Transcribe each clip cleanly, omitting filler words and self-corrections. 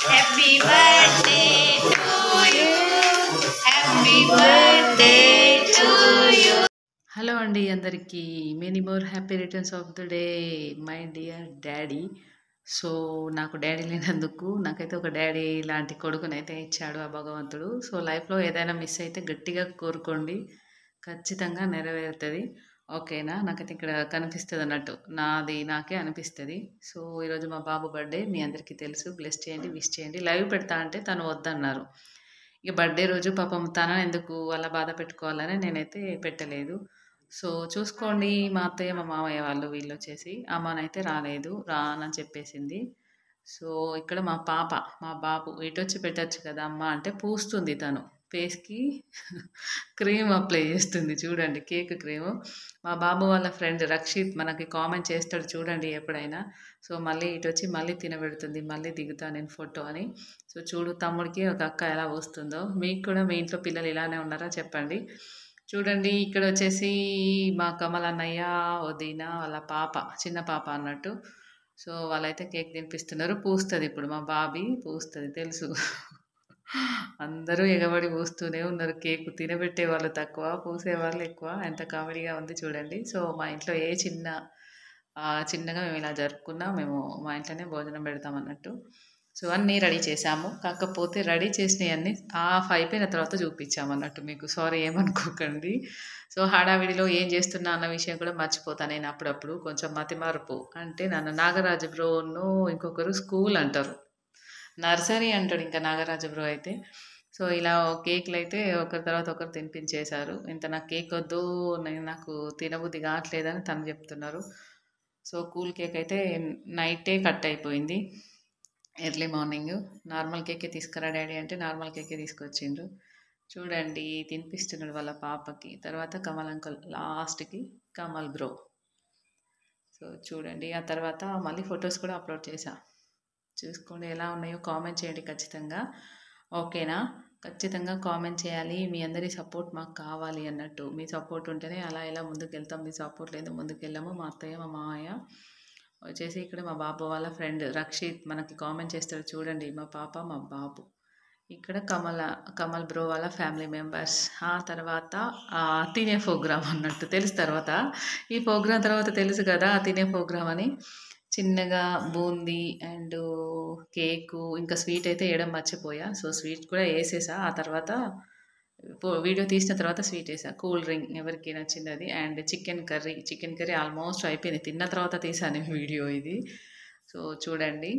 Happy birthday to you, happy birthday to you. Hello అండి అందరికీ, many more happy returns of the day my dear daddy. So నాకు daddy లేనందుకు నాకైతే ఒక daddy లాంటి కొడుకునైతే ఇచ్చాడు ఆ భగవంతుడు. సో లైఫ్లో ఏదైనా మిస్ అయితే గట్టిగా కోరుకోండి, ఖచ్చితంగా నెరవేరుతుంది. ఓకేనా? నాకైతే ఇక్కడ కనిపిస్తుంది అన్నట్టు, నాది నాకే అనిపిస్తుంది. సో ఈరోజు మా బాబు బర్త్డే, మీ అందరికీ తెలుసు. బ్లెస్ చేయండి, విష్ చేయండి. లైవ్ పెడతా అంటే తను వద్దన్నారు. ఇక బర్త్డే రోజు పాపం తనని ఎందుకు అలా బాధ పెట్టుకోవాలని నేనైతే పెట్టలేదు. సో చూసుకోండి, మా అత్తయ్య మా మామయ్య వాళ్ళు వీళ్ళు వచ్చేసి, అమ్మనైతే రాలేదు, రానని చెప్పేసింది. సో ఇక్కడ మా పాప, మా బాబు ఇటొచ్చి పెట్టచ్చు కదా అమ్మ అంటే పూస్తుంది తను ఫేస్కి. క్రీమ్ అప్లై చేస్తుంది చూడండి, కేక్ క్రీము. మా బాబు వాళ్ళ ఫ్రెండ్ రక్షిత్ మనకి కామెంట్ చేస్తాడు చూడండి ఎప్పుడైనా. సో మళ్ళీ ఇటు వచ్చి మళ్ళీ తినబెడుతుంది, మళ్ళీ దిగుతా నేను ఫోటో అని. సో చూడు తమ్ముడికి ఒక అక్క ఎలా వస్తుందో. మీకు కూడా మీ ఇంట్లో పిల్లలు ఇలానే ఉన్నారా చెప్పండి. చూడండి ఇక్కడ వచ్చేసి మా కమల్ అన్నయ్య, వదిన వాళ్ళ పాప, చిన్న పాప అన్నట్టు. సో వాళ్ళైతే కేక్ తినిపిస్తున్నారు. పూస్తుంది ఇప్పుడు మా బాబీ, పూస్తుంది తెలుసు. అందరూ ఎగబడి పూస్తూనే ఉన్నారు. కేక్ తినబెట్టే వాళ్ళు తక్కువ, పూసేవాళ్ళు ఎక్కువ. ఎంత కామెడీగా ఉంది చూడండి. సో మా ఇంట్లో ఏ చిన్నగా మేము ఇలా జరుపుకున్నా మేము మా ఇంట్లోనే భోజనం పెడతాం అన్నట్టు. సో అన్నీ రెడీ చేసాము, కాకపోతే రెడీ చేసినవన్నీ హాఫ్ అయిపోయిన తర్వాత చూపించామన్నట్టు మీకు. సారీ ఏమనుకోకండి. సో హడావిడిలో ఏం చేస్తున్నా అన్న విషయం కూడా మర్చిపోతాను నేను అప్పుడప్పుడు, కొంచెం మతిమరుపు. అంటే నన్ను నాగరాజు బ్రోను ఇంకొకరు స్కూల్ అంటారు, నర్సరీ అంటాడు ఇంకా నాగరాజు బ్రో అయితే. సో ఇలా కేక్లు అయితే ఒకరి తర్వాత ఒకరు తినిపించేశారు. ఇంత నాకు కేక్ వద్దు, నాకు తినబుద్ధి కావట్లేదని తను చెప్తున్నారు. సో కూల్ కేక్ అయితే నైటే కట్ అయిపోయింది, ఎర్లీ మార్నింగ్. నార్మల్ కేకే తీసుకురా డాడీ అంటే నార్మల్ కేకే తీసుకొచ్చిండ్రు. చూడండి తినిపిస్తున్నాడు వాళ్ళ పాపకి. తర్వాత కమల్ అంకుల్, లాస్ట్కి కమల్ బ్రో. సో చూడండి, ఆ తర్వాత మళ్ళీ ఫొటోస్ కూడా అప్లోడ్ చేశా, చూసుకోండి ఎలా ఉన్నాయో కామెంట్ చేయండి ఖచ్చితంగా. ఓకేనా? ఖచ్చితంగా కామెంట్ చేయాలి. మీ అందరి సపోర్ట్ మాకు కావాలి అన్నట్టు. మీ సపోర్ట్ ఉంటేనే అలా ఎలా ముందుకు వెళ్తాం, మీ సపోర్ట్ లేదు ముందుకు వెళ్ళాము. మా అత్తయ్య మా మామయ్య వచ్చేసి ఇక్కడ మా బాబు వాళ్ళ ఫ్రెండ్ రక్షిత్ మనకి కామెంట్ చేస్తాడు చూడండి, మా పాప మా బాబు. ఇక్కడ కమల్ బ్రో వాళ్ళ ఫ్యామిలీ మెంబర్స్. ఆ తర్వాత తినే ప్రోగ్రామ్ అన్నట్టు తెలుసు. తర్వాత ఈ ప్రోగ్రాం తర్వాత తెలుసు కదా తినే ప్రోగ్రామ్ అని. చిన్నగా బూందీ అండ్ కేకు, ఇంకా స్వీట్ అయితే వేయడం మర్చిపోయా. సో స్వీట్ కూడా వేసేసా. ఆ తర్వాత వీడియో తీసిన తర్వాత స్వీట్ వేసా. కూల్ డ్రింక్ ఎవరికి నచ్చింది అది. అండ్ చికెన్ కర్రీ ఆల్మోస్ట్ అయిపోయింది, తిన్న తర్వాత తీసాను వీడియో ఇది. సో చూడండి,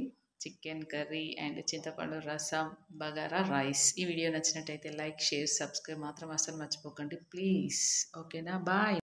చికెన్ కర్రీ అండ్ చింతపండు రసం, బగారా రైస్. ఈ వీడియో నచ్చినట్టయితే లైక్, షేర్, సబ్స్క్రైబ్ మాత్రం అస్సలు మర్చిపోకండి ప్లీజ్. ఓకేనా? బాయ్.